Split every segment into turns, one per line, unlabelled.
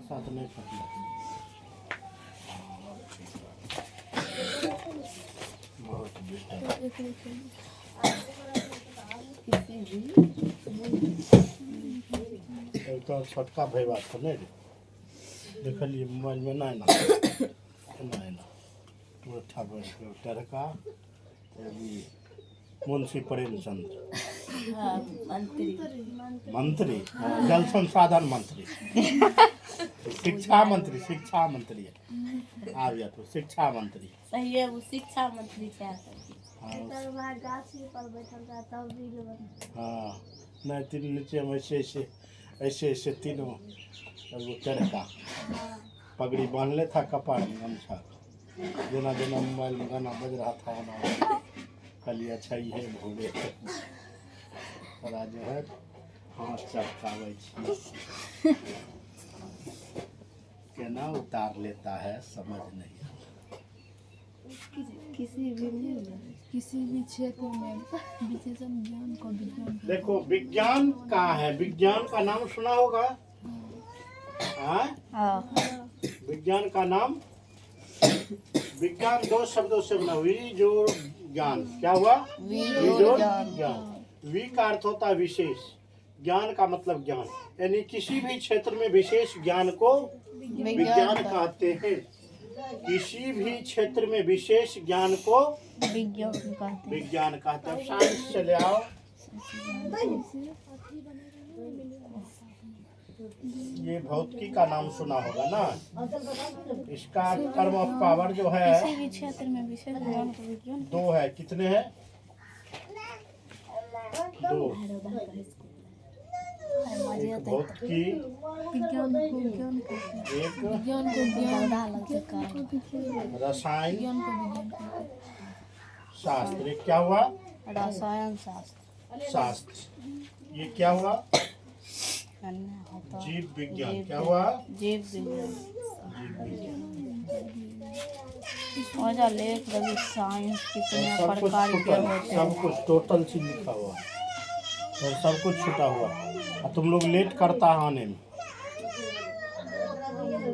साथ नहीं फटना। बहुत एक तो छोटका भाई बात कर नहीं देखलिए मोबाइल में ना ना तो अच्छा टरका मुंशी प्रेमचंद्र मंत्री जल संसाधन मंत्री शिक्षा मंत्री आ गया तो शिक्षा मंत्री
सही है। वो शिक्षा मंत्री क्या
हाँ नहीं तीन नीचे में ऐसे तीनों वो टरका पगड़ी बांध ले था कपाड़ में गमछा जना जना मोबाइल में गाना बज रहा था ना खाली अच्छा ही है भोले तोरा जो है हाँ चपकावे केना उतार लेता है समझ नहीं
किसी भी क्षेत्र में विशेषण ज्ञान को विज्ञान
देखो विज्ञान का है विज्ञान का नाम सुना होगा हाँ विज्ञान का नाम विज्ञान दो शब्दों से बना वी जो ज्ञान क्या हुआ विजोड़ ज्ञान वी का अर्थ होता है विशेष ज्ञान का मतलब ज्ञान यानी किसी भी क्षेत्र में विशेष ज्ञान को विज्ञान कहते हैं किसी भी क्षेत्र में विशेष ज्ञान को विज्ञान कहते हैं साइंस चले आओ ये भौतिकी का नाम सुना होगा ना इसका टर्म ऑफ पावर जो है
किसी भी क्षेत्र में विशेष ज्ञान को विज्ञान
दो है कितने हैं दो एक भौतिकी
विज्ञान को विज्ञान
एक
विज्ञान को ज्ञान
रसायन
विज्ञान को विज्ञान
शास्त्र एक क्या हुआ
रसायन
शास्त्र ये क्या हुआ जीव विज्ञान क्या हुआ
जीव विज्ञान लेख रवि साइंस कितने प्रकार के होते हैं
सब कुछ टोटल चीज लिखा हुआ और सब कुछ छुटा हुआ और तुम लोग लेट करता आने में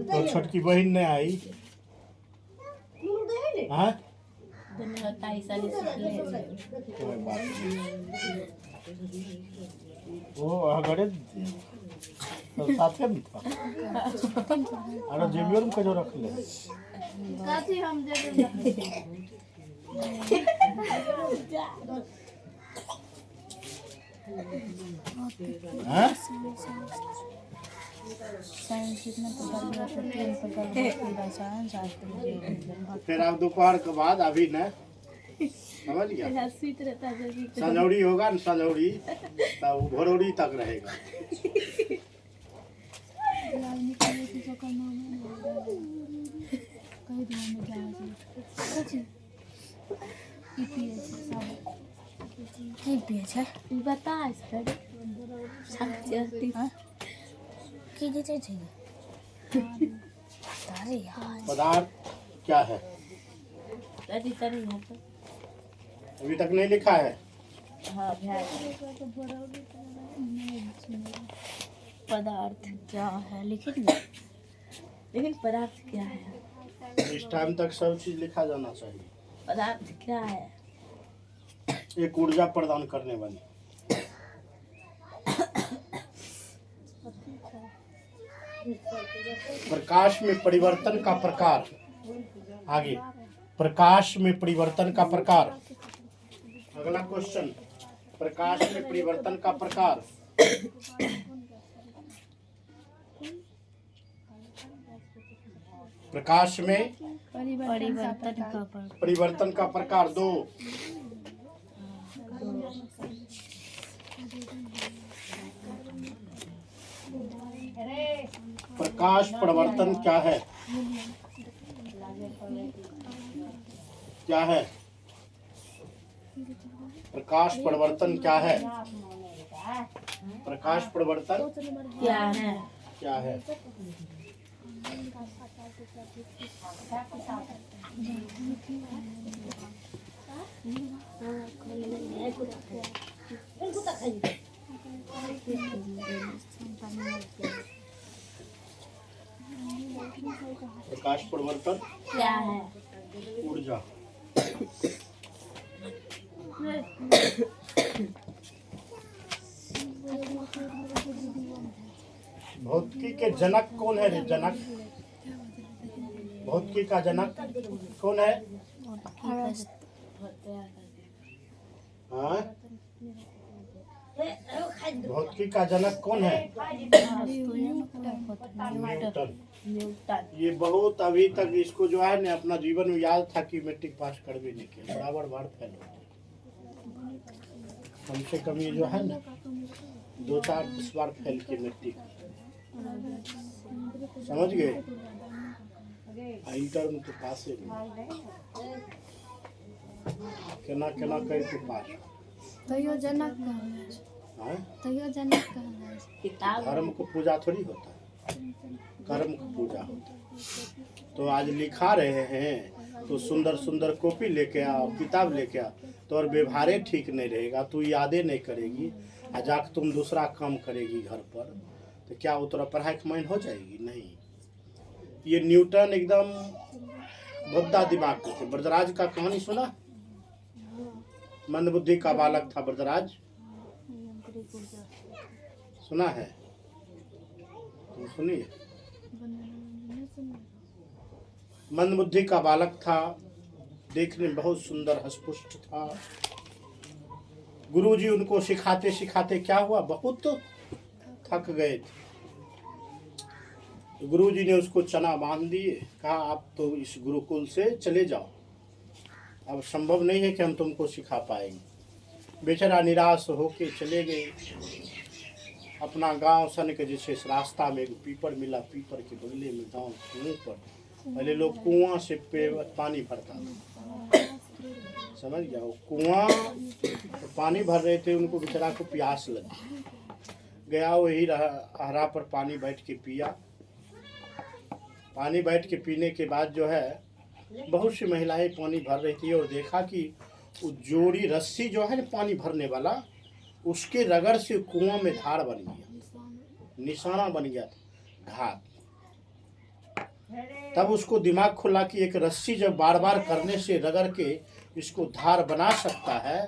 तो छोटकी बहन ने आई हाँ कोई बात नहीं वो अगड़े तो साथे में था अरे जेबियर में कजो रख ले हाँ
साइंस कितने प्रकार के होते हैं 3 प्रकार के रसायन शास्त्र
फिर आप दोपहर के बाद अभी न समझ गया संजौड़ी होगा न संजौड़ी तब भोरौड़ी तक रहेगा
बता
पदार्थ क्या है अभी तक नहीं लिखा है
पदार्थ क्या है लिखेंगे लेकिन पदार्थ क्या है
इस टाइम तक सब चीज लिखा जाना चाहिए
पदार्थ क्या है
एक ऊर्जा प्रदान करने वाली प्रकाश में परिवर्तन का प्रकार आगे प्रकाश में परिवर्तन का प्रकार अगला क्वेश्चन प्रकाश में परिवर्तन का प्रकार प्रकाश में परिवर्तन का प्रकार 2 प्रकाश परिवर्तन क्या है प्रकाश परिवर्तन क्या है प्रकाश परिवर्तन क्या है प्रकाश परिवर्तन
क्या है?
ऊर्जा। भौतिकी के जनक कौन है रे? जनक, भौतिकी का जनक कौन है? हाँ? भौतिकी का जनक कौन है? न्यूटन। ये बहुत अभी तक इसको जो है ना अपना जीवन में याद था कि मैट्रिक पास कर भी नहीं किया, बराबर बार फेल हो। कम से कम ये जो है ना 2-4 बार फेल की मैट्रिक, समझ गए? इंटर में तो पास ही नहीं, केना केना कर के पास।
तैयो जनक
हाँ?
तैयो जनक कहना
किताब
धर्म को पूजा थोड़ी होता है, कर्म को पूजा होता है। तो आज लिखा रहे हैं तो सुंदर सुंदर कॉपी लेके आओ, किताब लेके आओ, तो और व्यवहारे ठीक नहीं रहेगा, तू यादें नहीं करेगी, आ जाकर तुम दूसरा काम करेगी घर पर, तो क्या वो तोरा पढ़ाई कमाई हो जाएगी? नहीं। ये न्यूटन एकदम भद्दा दिमाग के थे। बरदराज का कहानी सुना? मंदबुद्धि का बालक था बरदराज, सुना है? तुम सुनिए। मंदबुद्धि का बालक था, देखने में बहुत सुंदर हष्टपुष्ट था। गुरुजी उनको सिखाते सिखाते क्या हुआ, बहुत थक गए थे। गुरुजी ने उसको चना बांध दिए, कहा आप तो इस गुरुकुल से चले जाओ, अब संभव नहीं है कि हम तुमको सिखा पाएंगे। बेचारा निराश होके चले गए अपना गांव सन के। जैसे रास्ता में एक पीपर मिला, पीपर के बगले में गांव कुएं पर, पहले लोग कुआं से पानी भरता था, समझ गया? वो कुआं तो पानी भर रहे थे, उनको बेचारा को प्यास लगी, गया वही हरा पर पानी बैठ के पिया। पानी बैठ के पीने के बाद जो है बहुत सी महिलाएं पानी भर रही थी, और देखा कि वो जोड़ी रस्सी जो है ना पानी भरने वाला, उसके रगड़ से कुआं में धार बन गया, निशाना बन गया था, घात। तब उसको दिमाग खुला कि एक रस्सी जब बार बार करने से रगड़ के इसको धार बना सकता है,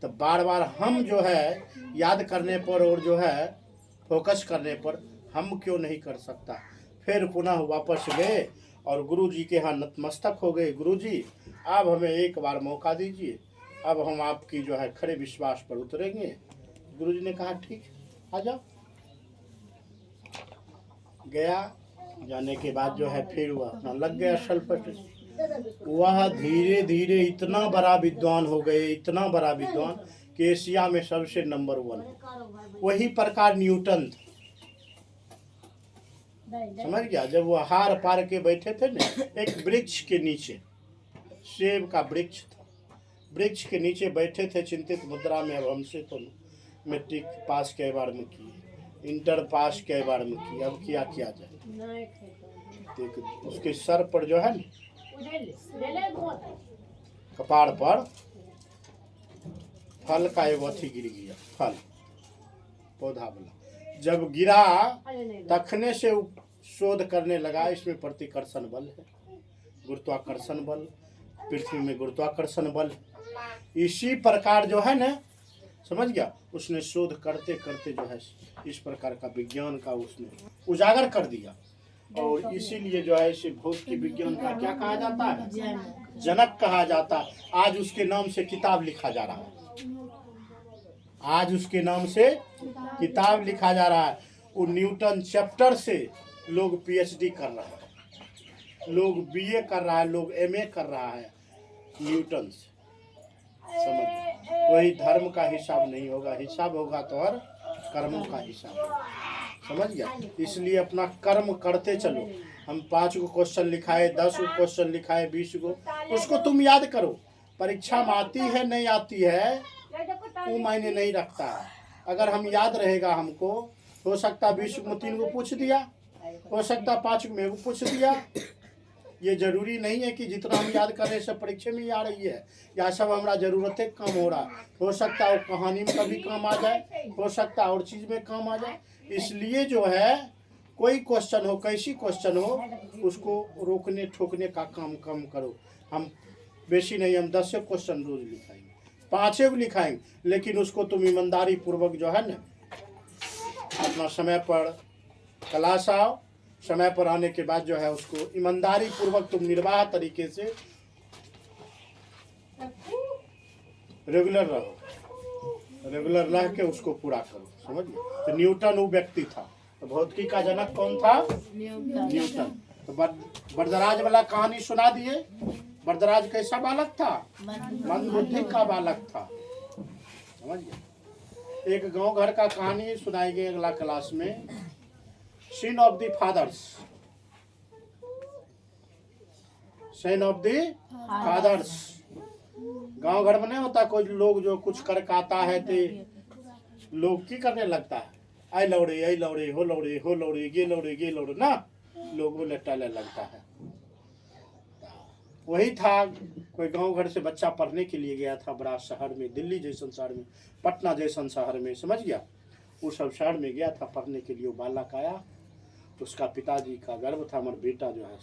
तो बार बार हम जो है याद करने पर और जो है फोकस करने पर हम क्यों नहीं कर सकता। फिर पुनः वापस गए और गुरुजी के यहाँ नतमस्तक हो गए। गुरुजी अब हमें एक बार मौका दीजिए, अब हम आपकी जो है खरे विश्वास पर उतरेंगे। गुरुजी ने कहा ठीक, आ जाओ। गया, जाने के बाद जो है फिर वह अपना लग गया सल्फट। वह धीरे धीरे इतना बड़ा विद्वान हो गए, इतना बड़ा विद्वान कि एशिया में सबसे नंबर 1। वही प्रकार न्यूटन था, समझ गया? जब वो हार पार के बैठे थे ना एक वृक्ष के नीचे, सेब का वृक्ष था, वृक्ष के नीचे बैठे थे चिंतित मुद्रा में। अब हमसे तो मैट्रिक पास कई बार में की, इंटर पास कई बार में की, अब क्या किया जाए? देख उसके सर पर जो है ना कपाड़ पर फल का एक अथी गिर गया, फल पौधा वाला। जब गिरा तखने से शोध करने लगा, इसमें प्रतिकर्षण बल है, गुरुत्वाकर्षण बल, पृथ्वी में गुरुत्वाकर्षण बल। इसी प्रकार जो है ना, समझ गया? उसने शोध करते करते जो है इस प्रकार का विज्ञान का उसने उजागर कर दिया। और इसीलिए जो है इसे भौतिक विज्ञान का क्या कहा जाता है? जनक कहा जाता है। आज उसके नाम से किताब लिखा जा रहा है, आज उसके नाम से किताब लिखा जा रहा है। वो न्यूटन चैप्टर से लोग पीएचडी कर रहा है, लोग बीए कर रहा है, लोग एमए कर रहा है न्यूटन से। समझ? वही धर्म का हिसाब नहीं होगा, हिसाब होगा तो और कर्मों का हिसाब होगा। समझ गया? इसलिए अपना कर्म करते चलो। हम 5 गो क्वेश्चन लिखाए, 10 गो क्वेश्चन लिखाए, 20 गो, उसको तुम याद करो। परीक्षा में आती है नहीं आती है वो मायने नहीं रखता है। अगर हम याद रहेगा, हमको हो सकता 20 में 3 गो पूछ दिया, हो सकता 5 में एगो पूछ दिया। ये जरूरी नहीं है कि जितना हम याद कर रहे सब परीक्षा में ही आ रही है, या सब हमारा जरूरत है कम हो रहा। हो सकता है वो कहानी में कभी काम आ जाए, हो सकता है और चीज़ में काम आ जाए। इसलिए जो है कोई क्वेश्चन हो, कैसी क्वेश्चन हो, उसको रोकने ठोकने का काम कम करो। हम बेसी नहीं, हम 10 क्वेश्चन रोज लिखाएंगे, 5 लिखाएंगे, लेकिन उसको तुम ईमानदारी पूर्वक जो है ना, अपना समय पर क्लास आओ, समय पर आने के बाद जो है उसको ईमानदारी पूर्वक तुम निर्वाह तरीके से रेगुलर रहो, रेगुलर रह के उसको पूरा करो। समझ गए? तो न्यूटन वो व्यक्ति था, तो भौतिकी का जनक कौन था? न्यूटन। तो बरदराज वाला कहानी सुना दिए। बरदराज कैसा बालक था? मंद बुद्धि का बालक था। समझ गए? एक गांव घर का कहानी सुनाई गई अगला क्लास में, scene of the fathers, scene of the fathers. गांव घर में नहीं होता कोई लोग जो कुछ करके आता है तो लोग की करने लगता है, आई लौड़े, आई लौड़े, हो लौड़े, हो लौड़े, गे लौड़े, गे लौड़े ना, लोगों लटाने लगता है। वही था, कोई गांव घर से बच्चा पढ़ने के लिए गया था बड़ा शहर में, दिल्ली जैसन शहर में, पटना जैसन शहर में, समझ गया, वो सब शहर में गया था पढ़ने के लिए। वो बालक आया, उसका पिताजी का गर्व था, हमारा बेटा जो है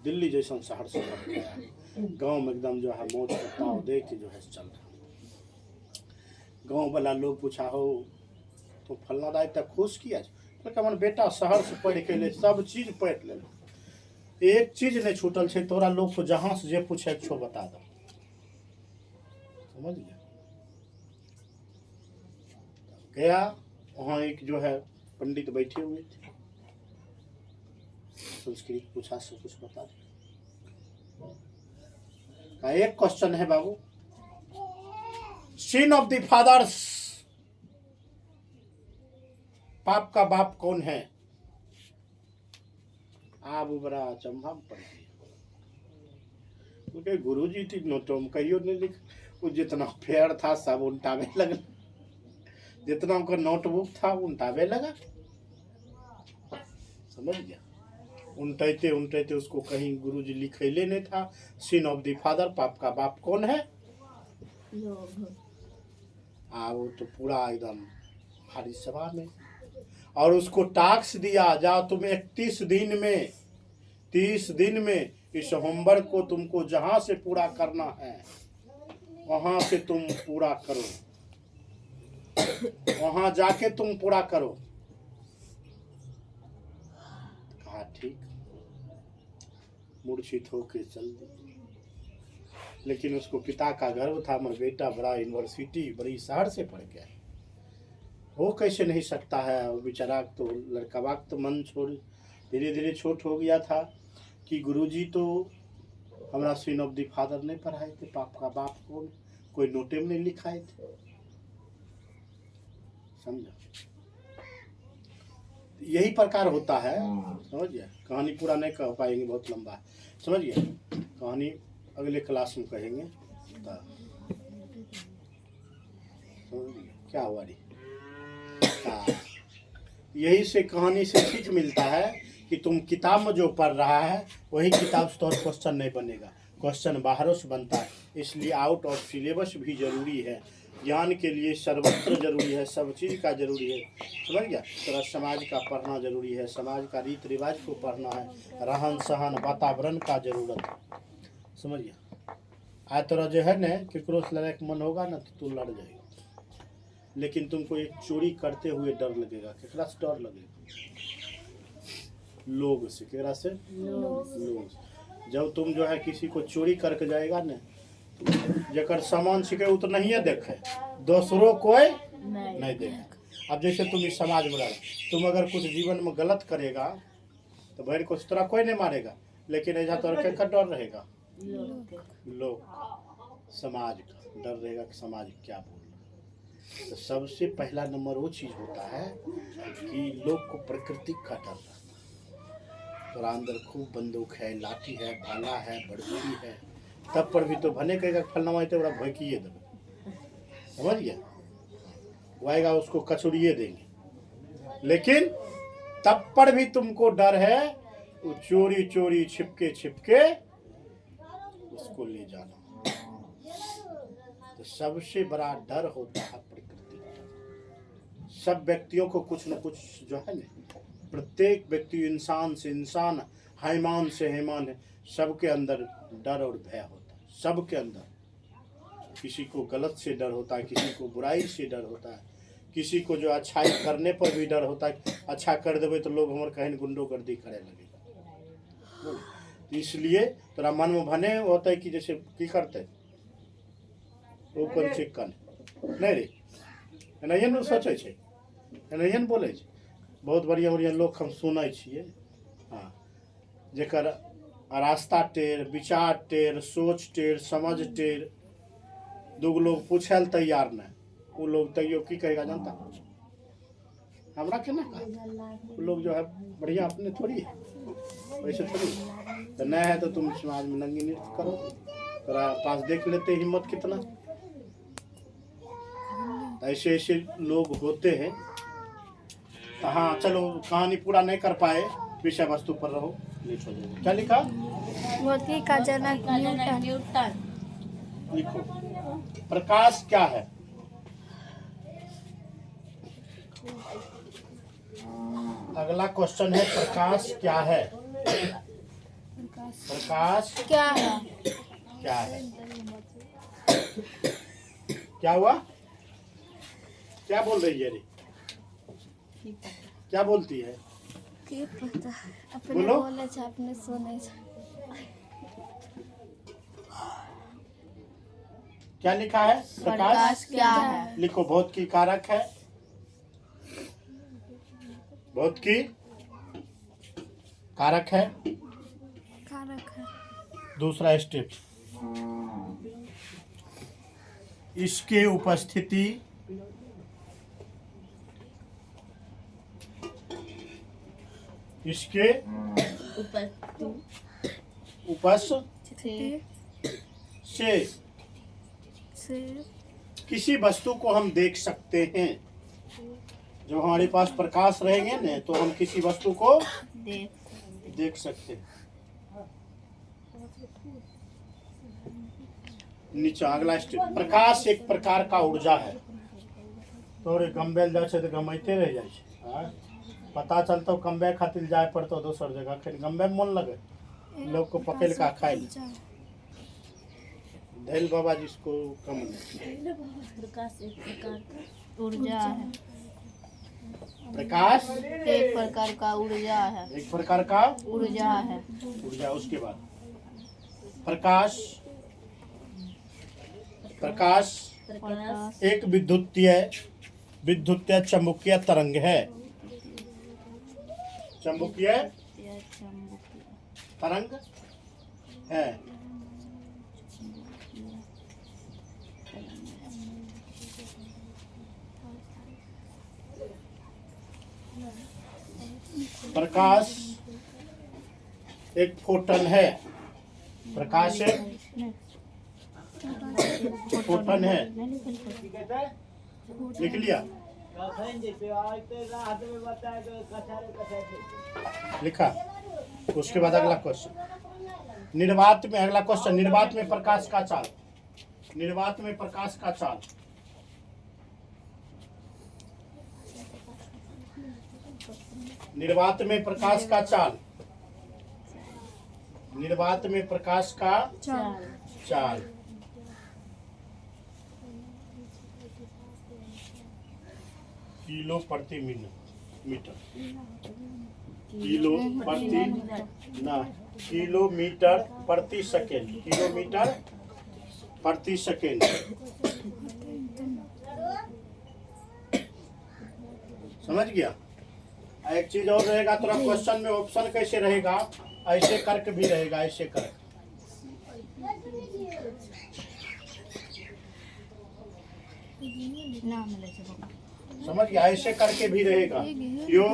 दिल्ली जैसन शहर से पढ़ गया, गाँव में एकदम जो है मौज करता देख के जो है चल रहा। गाँव वाला लोग पूछा, हो तो फलना दाई तक खुश किया, तो हमारा बेटा शहर से पढ़ के ले सब चीज पढ़ ले, एक चीज नहीं छूटल है, तोरा लोग को जहां से जे पूछे छो बता दो। समझ गया? गया वहां, एक जो है पंडित बैठे हुए थे, संस्कृत पूछा, सब कुछ बता दो। एक क्वेश्चन है बाबू, सीन ऑफ द फादर्स, पाप का बाप कौन है? आप बड़ा अचंभा में पड़ गए। गुरु जी थी नोटों में कहियो नहीं लिख, वो जितना फेयर था सब उल्टावे लगा, जितना उनका नोटबुक था उल्टावे लगा। समझ गया? उल्टाते उल्टाते उसको कहीं गुरु जी लिखेले नहीं था, सीन ऑफ द फादर, पाप का बाप कौन है? वो तो पूरा एकदम हरी सभा में, और उसको टास्क दिया, जाओ तुम 31 दिन में, 30 दिन में इस होमवर्क को तुमको जहां से पूरा करना है वहां से तुम पूरा करो, वहां जाके तुम पूरा करो। कहा ठीक, मूर्छित होके चल दी। लेकिन उसको पिता का गर्व था, मेरा बेटा बड़ा यूनिवर्सिटी बड़ी शहर से पढ़ गया, हो कैसे नहीं सकता है। वो बेचारा तो लड़का वाक तो मन छोड़ धीरे धीरे छोट हो गया था कि गुरुजी तो हमारा सीन ऑफ द फादर नहीं पढ़ाए थे, पाप का बाप कौन, कोई नोटे में नहीं लिखाए थे। समझा? यही प्रकार होता है। समझिए? कहानी पूरा नहीं कह पाएंगे, बहुत लंबा है। समझिए? कहानी अगले क्लास में कहेंगे। समझिए क्या हुआ रे? यही से कहानी से सीख मिलता है कि तुम किताब में जो पढ़ रहा है वही किताब से तो क्वेश्चन नहीं बनेगा, क्वेश्चन बाहरों से बनता है। इसलिए आउट ऑफ सिलेबस भी जरूरी है, ज्ञान के लिए सर्वत्र जरूरी है, सब चीज़ का जरूरी है। समझ गया? थोड़ा समाज का पढ़ना जरूरी है, समाज का रीति रिवाज को पढ़ना है, रहन सहन वातावरण का जरूरत है। समझ गया? आज तोरा जो है ना केकरो से लड़ाई मन होगा ना तो तू लड़ जाएगा, लेकिन तुमको एक चोरी करते हुए डर लगेगा। केकरा से डर लगेगा? लोग से। केकरा से? लोग। जब तुम जो है किसी को चोरी करके जाएगा ना, जकर सामान छिके वो तो नहीं है देखे, दूसरों कोई नहीं देखे। अब जैसे तुम इस समाज में रह, तुम अगर कुछ जीवन में गलत करेगा तो भाई कुछ तरह कोई नहीं मारेगा, लेकिन ऐसा तो का डर रहेगा, लोग, समाज का डर रहेगा कि समाज क्या बोल। तो सबसे पहला नंबर वो चीज होता है कि लोग को प्रकृति का डर रहता है। तो अंदर खूब बंदूक है, लाठी है, भाला है, बड़की है, तब पर भी तो भने कहेगा फलना माई तो बड़ा भोंकिए देगा। समझ गया? वो आएगा उसको कचुड़िए देंगे, लेकिन तब पर भी तुमको डर है, वो चोरी चोरी छिपके छिपके उसको ले जाना। तो सबसे बड़ा डर होता है प्रकृति का। सब व्यक्तियों को कुछ न कुछ जो है ना प्रत्येक व्यक्ति इंसान से इंसान, हैमान से हैमान है, सबके अंदर डर और भय होता है। सबके अंदर किसी को गलत से डर होता है, किसी को बुराई से डर होता है, किसी को जो अच्छाई करने पर भी डर होता है। अच्छा कर देवे तो लोग हमारे कहीं गुंडोगर्दी करे लगेगा। तो इसलिए तोरा मन में भने होता है कि जैसे की करते वो कौन चिकन नहीं रे, एनाहिए ने सोचे छे, एनाहिए ने बोले छे। बहुत बढ़िया बढ़िया लोग हम सुनै छियै। हाँ, जेकर रास्ता टेढ़, विचार टेढ़, सोच टेढ़, समझ टेढ़, दो लोग पूछे तैयार नहीं, वो लोग तैयो की कहेगा जानता हमरा के ना कहा। वो लोग जो है बढ़िया अपने थोड़ी है, वैसे थोड़ी। तो नहीं है तो तुम समाज में नंगी नृत्य करो, तेरा पास देख लेते हिम्मत कितना। ऐसे ऐसे लोग होते हैं। तो हाँ चलो, कहानी पूरा नहीं कर पाए, विषय वस्तु पर रहो, लेट हो जाएगा। क्या लिखा?
भौतिकी का जनक न्यूटन।
न्यूटन।
लिखो, प्रकाश क्या है? अगला क्वेश्चन है, प्रकाश क्या है? प्रकाश
क्या है?
क्या है? क्या हुआ? क्या बोल रही है रे? क्या बोलती है?
की पता, अपने
बोलो।
बोले छे, अपने सुने छे।
क्या लिखा है?
प्रकाश क्या है?
लिखो, भौतिकी कारक है। भौतिकी कारक है।
कारक है।
दूसरा स्टेप, इसके उपस्थिति, इसके उपस्थिति से किसी वस्तु को हम देख सकते हैं। जब हमारे पास प्रकाश रहेंगे ना तो हम किसी वस्तु को देख सकते हैं। नीचे अगला स्टेप, प्रकाश एक प्रकार का ऊर्जा है। तोरे गम्बेल जाए छे तो गमैते रह जाए छे। हाँ? पता चलता कमबे खातिर जाए पड़ता दोसर जगह, फिर गम्बे में मन लगे, लोग को पकड़ का खाए धैल बाबा जिसको कम नहीं।
प्रकाश एक प्रकार का ऊर्जा है।
प्रकाश
एक प्रकार का ऊर्जा है।
एक प्रकार का
ऊर्जा है।
ऊर्जा। उसके बाद प्रकाश, प्रकाश
प्रकाश
एक विद्युतीय चुंबकीय तरंग है। चुंबकीय तरंग है। प्रकाश एक फोटन है। प्रकाश एक फोटन है। लिख लिया? लिखा? उसके बाद अगला क्वेश्चन, निर्वात में, अगला क्वेश्चन, निर्वात में प्रकाश का चाल। निर्वात में प्रकाश का चाल। निर्वात में प्रकाश का चाल। निर्वात में प्रकाश का चाल। किलो प्रति मीटर। किलो प्रति ना, किलोमीटर प्रति सेकेंड। किलोमीटर प्रति सेकेंड। समझ गया? एक चीज और रहेगा, थोड़ा क्वेश्चन में ऑप्शन कैसे रहेगा, ऐसे करके भी रहेगा, ऐसे कर। समझ गया? ऐसे करके भी रहेगा। यो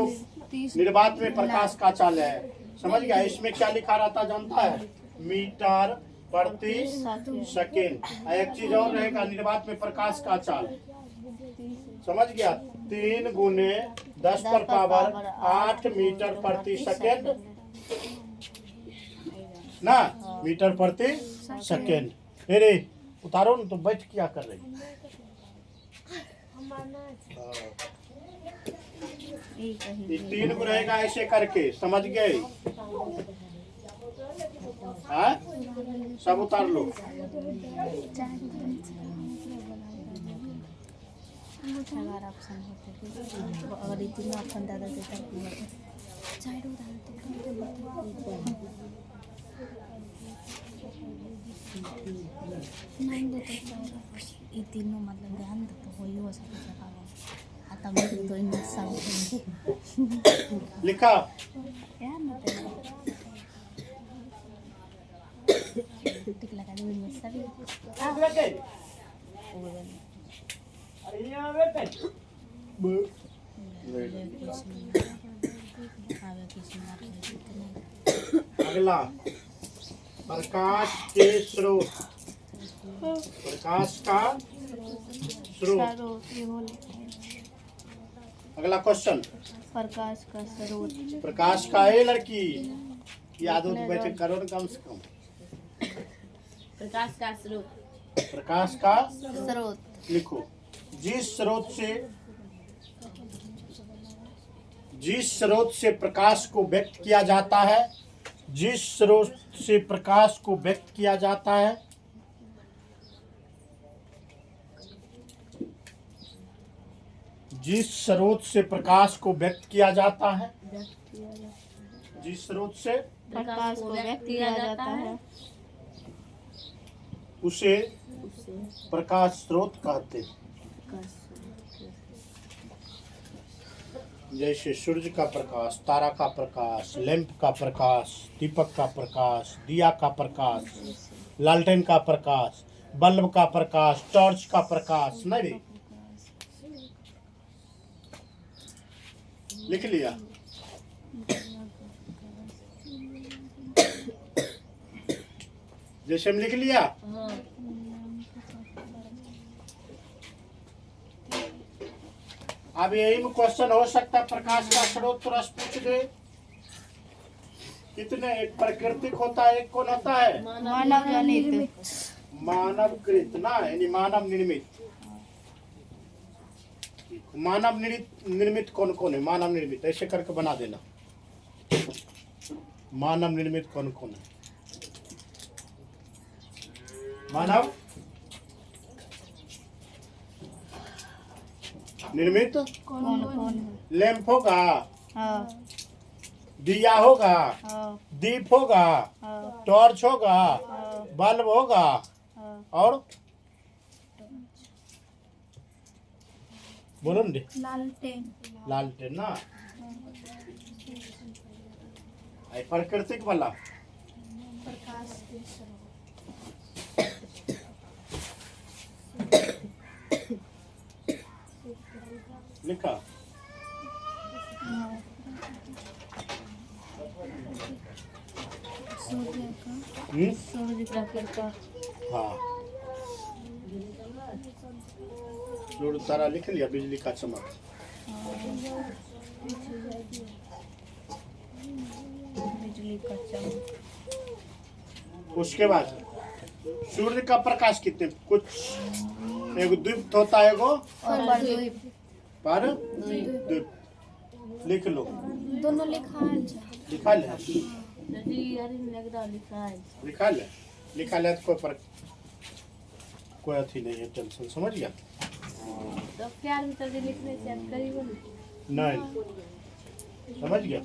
निर्वात में प्रकाश का चाल है। समझ गया? इसमें क्या लिखा रहता जानता है? मीटर प्रति सेकेंड। एक चीज और रहेगा, निर्वात में प्रकाश का चाल। समझ गया? 3 गुने 10 पर पावर 8 मीटर प्रति सेकेंड ना, मीटर प्रति सेकेंड। अरे उतारो ना, तो बैठ क्या कर रही?
एक ही
ये 3 को रहेगा ऐसे करके, समझ गए? हाँ, सब उतार लो।
चार ऑप्शन होते थे, अगर ये तीनों ऑप्शन दादा से तब ये तीनों मतलब ध्यान दो तो वही हो सकता है। आता मैं तो इन सब
लिखा
यार ना टिक लगा दो इनमें सभी
अगला, प्रकाश के स्रोत। प्रकाश का स्रोत। अगला क्वेश्चन,
प्रकाश का स्रोत।
प्रकाश का है लड़की, याद हो तो बैठे करो ना कम से कम।
प्रकाश का स्रोत।
प्रकाश का
स्रोत
लिखो। जिस स्रोत से प्रकाश को व्यक्त किया जाता है, जिस स्रोत से प्रकाश को व्यक्त किया जाता है, जिस स्रोत से प्रकाश को व्यक्त किया जाता है, जिस स्रोत से
प्रकाश को व्यक्त किया जाता है
उसे प्रकाश स्रोत कहते हैं। जैसे सूर्य का प्रकाश, तारा का प्रकाश, लैंप का प्रकाश, दीपक का प्रकाश, दिया का प्रकाश, लालटेन का प्रकाश, बल्ब का प्रकाश, टॉर्च का प्रकाश। नहीं रे, लिख लिया? जैसे हम लिख लिया। अब यही में क्वेश्चन हो सकता है, प्रकाश का स्रोत तुरंत पूछ दे। कितने, एक प्राकृतिक होता है, एक कौन होता है?
मानव जनित।
मानवकृत ना, यानी मानव निर्मित। मानव निर्मित कौन कौन है? मानव निर्मित ऐसे करके बना देना। मानव निर्मित कौन कौन है? मानव निर्मित
कौन कौन है?
लैंप होगा,
हाँ
दिया होगा,
हाँ
दीप होगा,
हाँ
टॉर्च होगा,
हाँ
बल्ब होगा,
हाँ
और बोलो ना,
लालटेन।
लालटेन ना। आई प्राकृतिक वाला
प्रकाश के स्रोत।
लिखा।
सूर्य का।
सूर्य प्रकाश।
हाँ, सूर्य तारा लिख लिया, बिजली का चमक।
बिजली का चमक।
उसके बाद सूर्य का प्रकाश कितने, कुछ एगो द्वीप होता है, एगो
द्वीप।
पर द्वीप। लिख लो।
दोनों लिखा है।
लिखा ले,
लिखा है।
लिखा ले तो कोई अथी नहीं है, टेंशन। समझ गया?
तो प्यार में तभी लिखने से आप करीब
नहीं, समझ गया?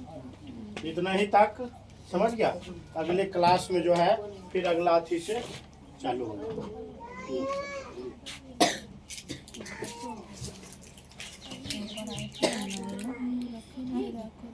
इतना ही तक समझ गया? अगले क्लास में जो है फिर अगला अथी से चालू होगा।